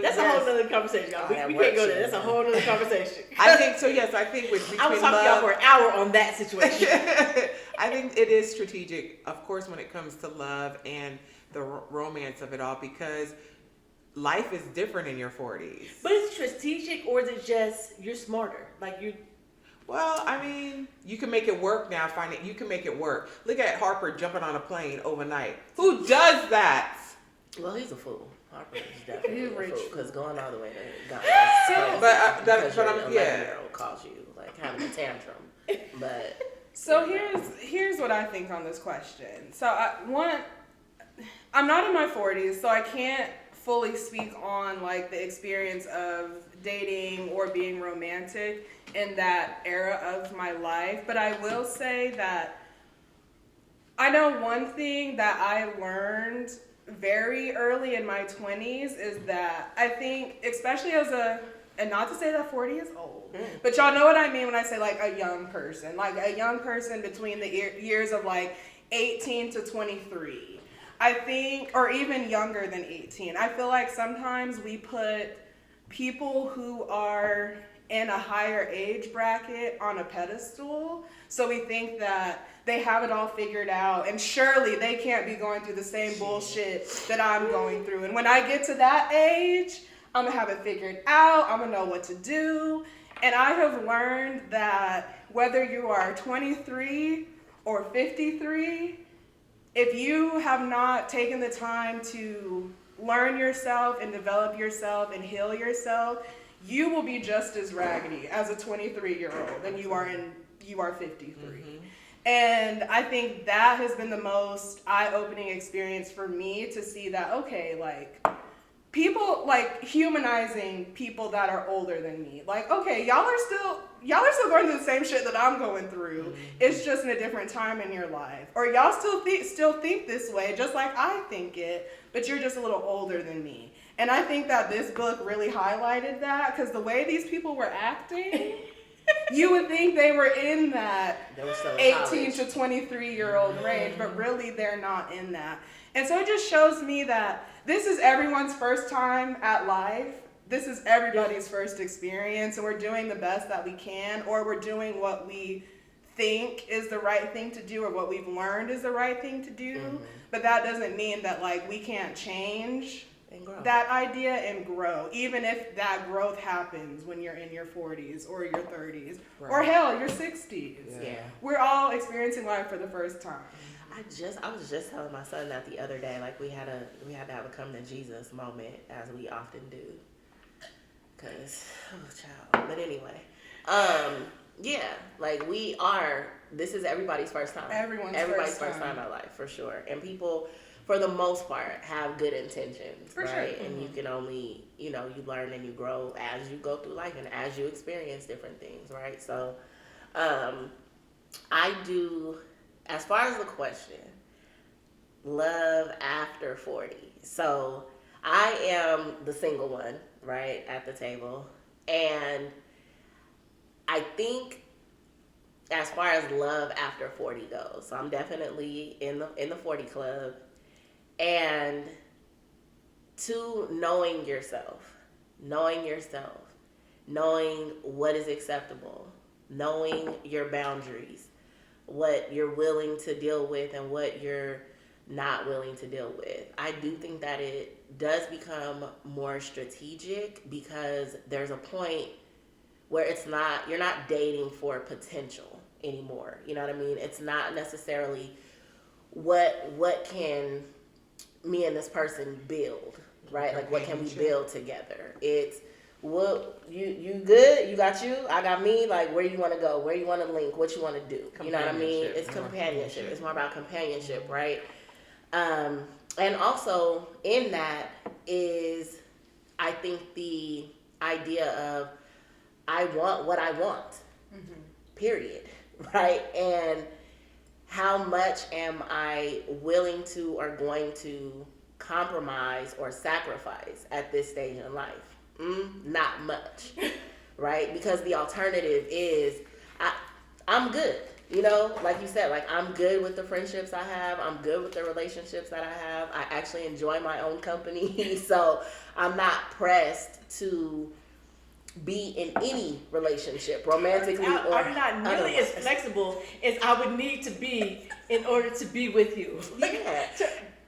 that's a whole other conversation, y'all. We can't go there. That's a whole other conversation. I think so. Yes, I think between I was talking to y'all for an hour on that situation. I think it is strategic, of course, when it comes to love and the romance of it all, because life is different in your 40s. But is it strategic, or is it just you're smarter? Like you. Well, I mean, you can make it work now. You can make it work. Look at Harper jumping on a plane overnight. Who does that? Well, he's a fool. Harper is definitely a fool, because going all the way to God. Year-old calls you like having a tantrum. But so here's what I think on this question. So I'm not in my 40s, so I can't fully speak on like the experience of dating or being romantic in that era of my life, but I will say that I know one thing that I learned very early in my 20s is that I think, especially and not to say that 40 is old, but y'all know what I mean when I say like a young person between the years of like 18 to 23. I think, or even younger than 18. I feel like sometimes we put people who are in a higher age bracket on a pedestal. So we think that they have it all figured out, and surely they can't be going through the same bullshit that I'm going through. And when I get to that age, I'm gonna have it figured out. I'm gonna know what to do. And I have learned that whether you are 23 or 53, if you have not taken the time to learn yourself and develop yourself and heal yourself, you will be just as raggedy as a 23-year-old than you are 53. Mm-hmm. And I think that has been the most eye-opening experience for me, to see that, okay, like, people, like, humanizing people that are older than me. Like, okay, y'all are still going through the same shit that I'm going through. Mm-hmm. It's just in a different time in your life. Or y'all still think this way, just like I think it, but you're just a little older than me. And I think that this book really highlighted that, because the way these people were acting, you would think they were in that 18 to 23-year-old range, but really they're not in that. And so it just shows me that this is everyone's first time at life. This is everybody's first experience, and we're doing the best that we can, or we're doing what we think is the right thing to do, or what we've learned is the right thing to do. Mm-hmm. But that doesn't mean that, like, we can't change that idea and grow, even if that growth happens when you're in your 40s or your 30s, right, or hell, your 60s. Yeah. We're all experiencing life for the first time. I was just telling my son that the other day, like we had to have a come to Jesus moment, as we often do. Cause, oh, child. But anyway, yeah, like this is everybody's first time. Everybody's first time in their life, for sure. And people, for the most part, have good intentions, for right? sure. And you can only, you learn and you grow as you go through life and as you experience different things, right? So, I do, as far as the question, love after 40. So I am the single one, right, at the table. And I think as far as love after 40 goes, so I'm definitely in the 40 club. And to knowing yourself, knowing what is acceptable, knowing your boundaries, what you're willing to deal with and what you're not willing to deal with. I do think that it does become more strategic because there's a point where you're not dating for potential anymore. You know what I mean? It's not necessarily what can me and this person build, right? Like what can we build together? It's what you good, you got you, I got me, like where you want to go, where you want to link, what you want to do. You know what I mean? It's companionship. It's more about companionship, right? And also in that is, I think, the idea of I want what I want, period, right? And how much am I willing to or going to compromise or sacrifice at this stage in life? Not much, right? Because the alternative is I'm good. Like you said, like I'm good with the friendships I have. I'm good with the relationships that I have. I actually enjoy my own company. So I'm not pressed to be in any relationship, romantically or I'm not nearly as flexible as I would need to be in order to be with you. Yeah.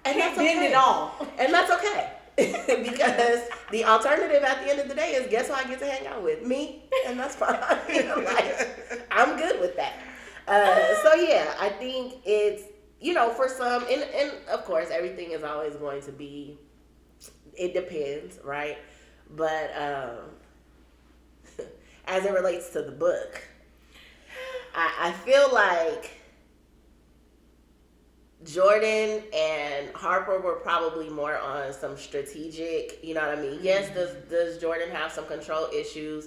And that's bend okay. it all. And that's okay. Because the alternative at the end of the day is, guess who I get to hang out with? Me. And that's fine. Like, I'm good with that. So yeah, I think it's, for some, and of course everything is always going to be, it depends, right? But as it relates to the book, I feel like Jordan and Harper were probably more on some strategic, you know what I mean? Yes, does Jordan have some control issues?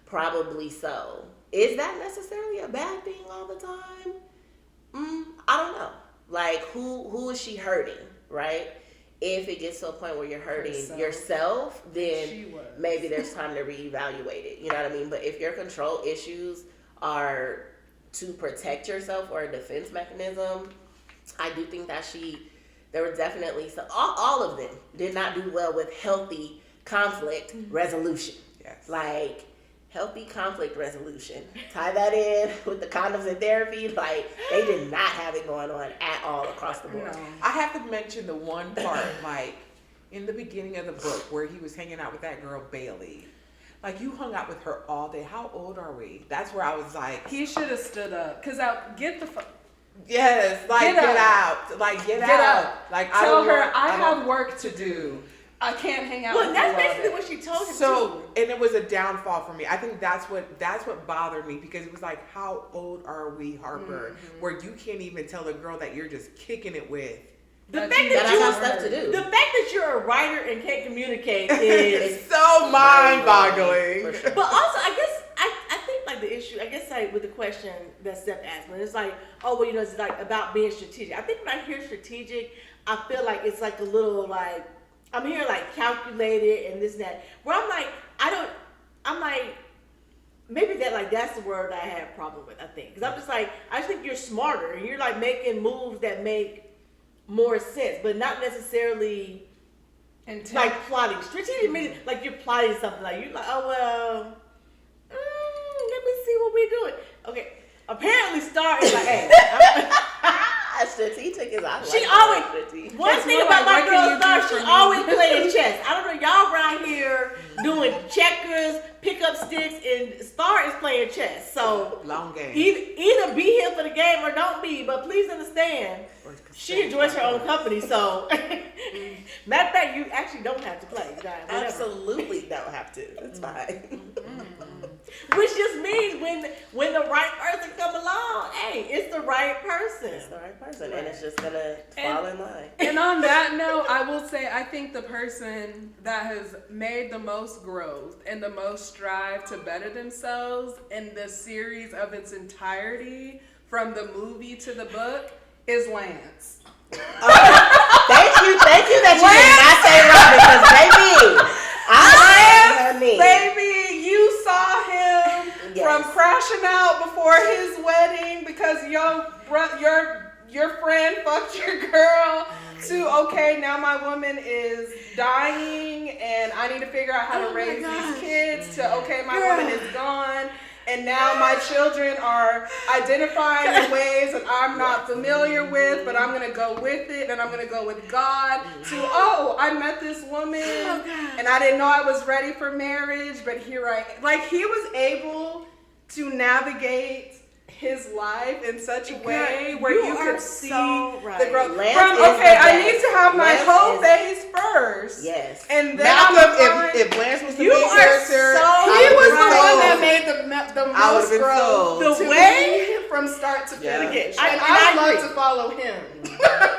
Probably so. Is that necessarily a bad thing all the time? I don't know. Like, who is she hurting, right? If it gets to a point where you're hurting yourself, then maybe there's time to reevaluate it. You know what I mean? But if your control issues are to protect yourself or a defense mechanism, I do think that there were definitely all of them did not do well with healthy conflict resolution. Yes. Like, healthy conflict resolution. Tie that in with the condoms and therapy. Like, they did not have it going on at all across the board. No. I have to mention the one part, like, in the beginning of the book where he was hanging out with that girl, Bailey. Like, you hung out with her all day. How old are we? That's where I was like... He should have stood up. Because get the fuck... Yes, like, get out. Like, get out. Like, tell her, I have work to do. I can't hang out with you. Well, that's basically what she told him. So, and it was a downfall for me. I think that's what bothered me, because it was like, how old are we, Harper? Where you can't even tell a girl that you're just kicking it with. The fact that you have stuff to do. The fact that you're a writer and can't communicate is so mind-boggling. Sure. But also, I guess I think like the issue, I guess like with the question that Steph asked me, it's like, oh well, it's like about being strategic. I think when I hear strategic, I feel like it's like a little like I'm hearing like calculated and this and that. Where I'm like maybe that's the word I have a problem with. I think because I'm just like I just think you're smarter and you're like making moves that make more sense, but not necessarily like plotting. Strategic means like you're plotting something. Like you're like, oh well, let me see what we're doing. Okay, apparently Star is like, hey. Strategic is She always one thing about my girl Star, she always playing chess. I don't know, y'all right here doing checkers, pick up sticks, and Star is playing chess. So long game. Either be here for the game or don't be. But please understand, she enjoys her own company. So, matter of fact, you actually don't have to play. You guys, whatever. Absolutely don't have to. It's fine. Which just means when the right person come along, hey, it's the right person. It's the right person, and it's just gonna fall in line. And on that note, I will say I think the person that has made the most growth and the most strive to better themselves in the series of its entirety, from the movie to the book, is Lance. Thank you that you did not say Robin, because baby, you saw him from crashing out before his wedding because your friend fucked your girl to, okay, now my woman is dying and I need to figure out how to raise these kids, to, okay, my woman is gone. And now my children are identifying in ways that I'm not familiar with, but I'm going to go with it, and I'm going to go with God. To, I met this woman, and I didn't know I was ready for marriage, but here I am. Like, he was able to navigate his life in such a way where you could see the growth. I need to have my whole face first. Yes. And then Malcolm, if Lance was the main character, he was the one that made the most growth. The way from start to finish. Yeah. And I'd love to follow him.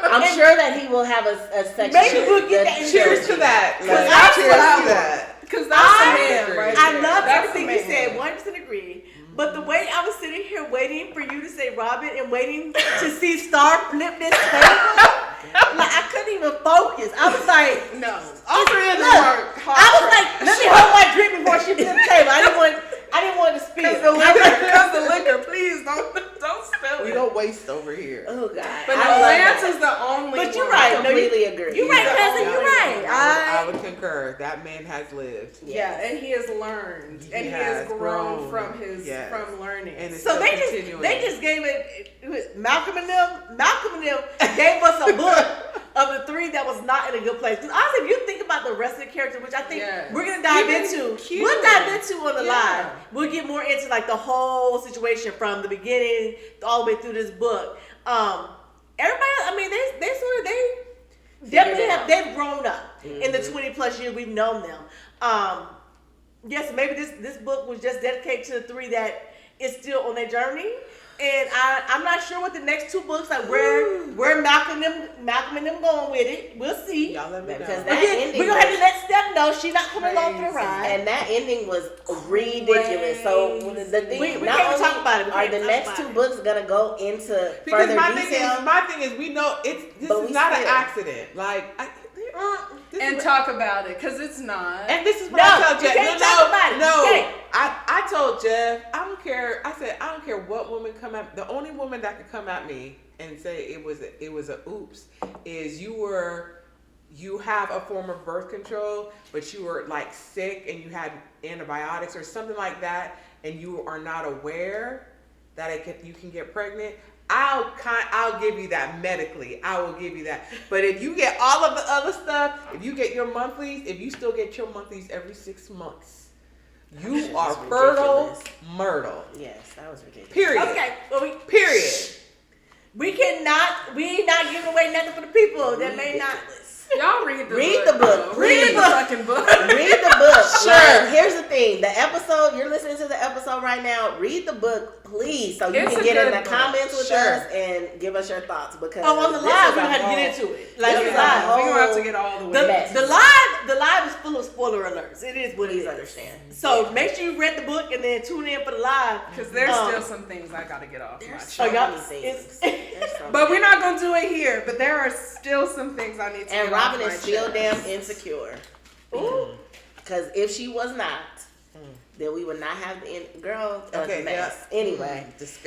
I'm sure that he will have a section. Maybe we'll get that. Cheers to that. Cheers to that. Because that's a man, right? I love everything you said. 100% agree. But the way I was sitting here waiting for you to say Robin and waiting to see Star flip this table, like I couldn't even focus. I was like, no. All three of them are hot. I was like, let me hold my drink before she flipped the table. I didn't want to speak. Because the liquor, please don't spill it. We don't waste over here. Oh God. But Lance is the only. But you're right. I completely agree. You're right, cousin. You're right. I would concur. That man has lived. Yeah, and he has learned, and he has grown from his from learning. And it's so they just gave it. Malcolm and them gave us a book of the three that was not in a good place. Because honestly, if you think about the rest of the characters, which I think we're gonna dive into, we'll dive into on the live. We'll get more into like the whole situation from the beginning all the way through this book. Everybody, I mean, they definitely they've grown up in the 20 plus years we've known them. Yes, maybe this book was just dedicated to the three that is still on their journey. And I'm not sure what the next two books, like where Malcolm and them going with it. We'll see. Y'all let me know. Because that ending, we're gonna have to let Steph know she's not coming along for the ride. And that ending was ridiculous. So the thing, we can't talk about it. Are the next two books gonna go into because further detail? My thing is, we know this is not an accident. Like. Talk about it, because it's not. And this is what I tell Jeff. No. I told Jeff, I don't care. I said, I don't care what woman come at. The only woman that could come at me and say it was a oops is you have a form of birth control, but you were like sick and you had antibiotics or something like that, and you are not aware that you can get pregnant. I'll give you that medically. I will give you that. But if you get all of the other stuff, if you get your monthlies, if you still get your monthlies every 6 months, you are fertile myrtle. Yes, that was ridiculous. Period. Okay. Well, period. We not giving away nothing for the people that may not. Y'all read the book. Read the fucking book. Read the book. Sure. Like, here's the thing. The episode, you're listening to the episode right now. Read the book, please, so you can get in the comments with us and give us your thoughts. Because on the live, we're gonna have to get into it. Like the live, we're gonna have to get all the way. The live is full of spoiler alerts. It is what it is. Understand. So make sure you read the book and then tune in for the live. Because there's still some things I gotta get off my chest. But we're not gonna do it here. But there are still some things I need to. And Robin is still damn insecure. Ooh. Because if she was not, then we would not have the girl. Okay, mess. Anyway. Just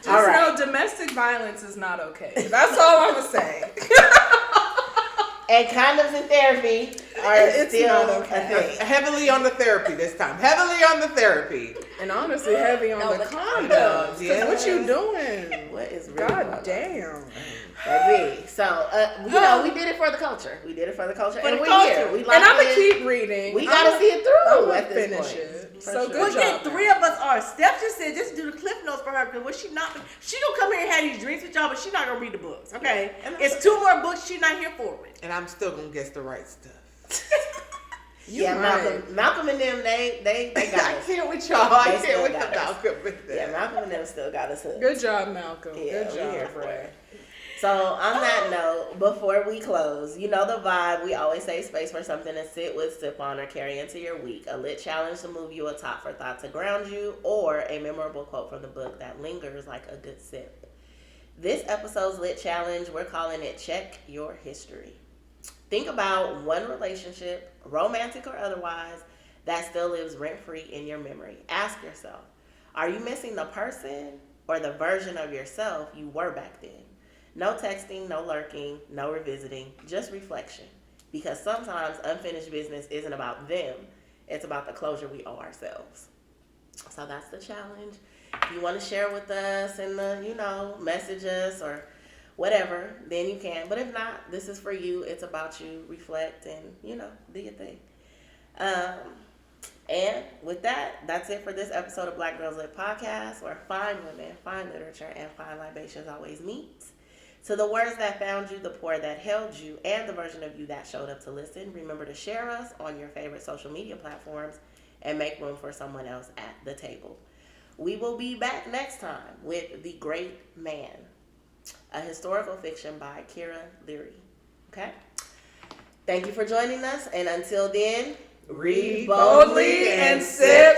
know domestic violence is not okay. That's all I'm gonna say. And condoms and therapy are still a thing. Heavily on the therapy this time. Heavily on the therapy. And honestly, heavy on the condoms. Yeah. What you doing? What is really God going on? damn. Baby. So, we did it for the culture. We did it for the culture. And the we're culture. here. We And I'm gonna it. keep reading. We gotta see it through I'm at gonna this finish point. it. For So sure. good Well, job. then 3 of us are. Steph just said, just do the cliff notes for her, because when she not, she gonna come here and have these drinks with y'all, but she not gonna read the books, okay? Yeah, and It's 2 more books, she not here for it. And I'm still gonna guess the right stuff. Malcolm and them, they got I us. can't with y'all. I They can't still with got the us. Malcolm with that. Yeah, Malcolm and them still got us hooked. Good job, Malcolm. Yeah, Good we job. here for it. So on that note, before we close, you know the vibe. We always say space for something to sit with, sip on, or carry into your week. A lit challenge to move you, a top for thought to ground you, or a memorable quote from the book that lingers like a good sip. This episode's lit challenge, we're calling it Check Your History. Think about one relationship, romantic or otherwise, that still lives rent-free in your memory. Ask yourself, are you missing the person or the version of yourself you were back then? No texting, no lurking, no revisiting, just reflection. Because sometimes unfinished business isn't about them, it's about the closure we owe ourselves. So that's the challenge. If you want to share with us and message us or whatever, then you can. But if not, this is for you. It's about you. Reflect and, do your thing. And with that, that's it for this episode of Black Girls Lit Podcast, where fine women, fine literature, and fine libations always meet. To the words that found you, the pour that held you, and the version of you that showed up to listen, remember to share us on your favorite social media platforms and make room for someone else at the table. We will be back next time with The Great Man, a historical fiction by Kira Leary. Okay? Thank you for joining us, and until then, Read Boldly and sip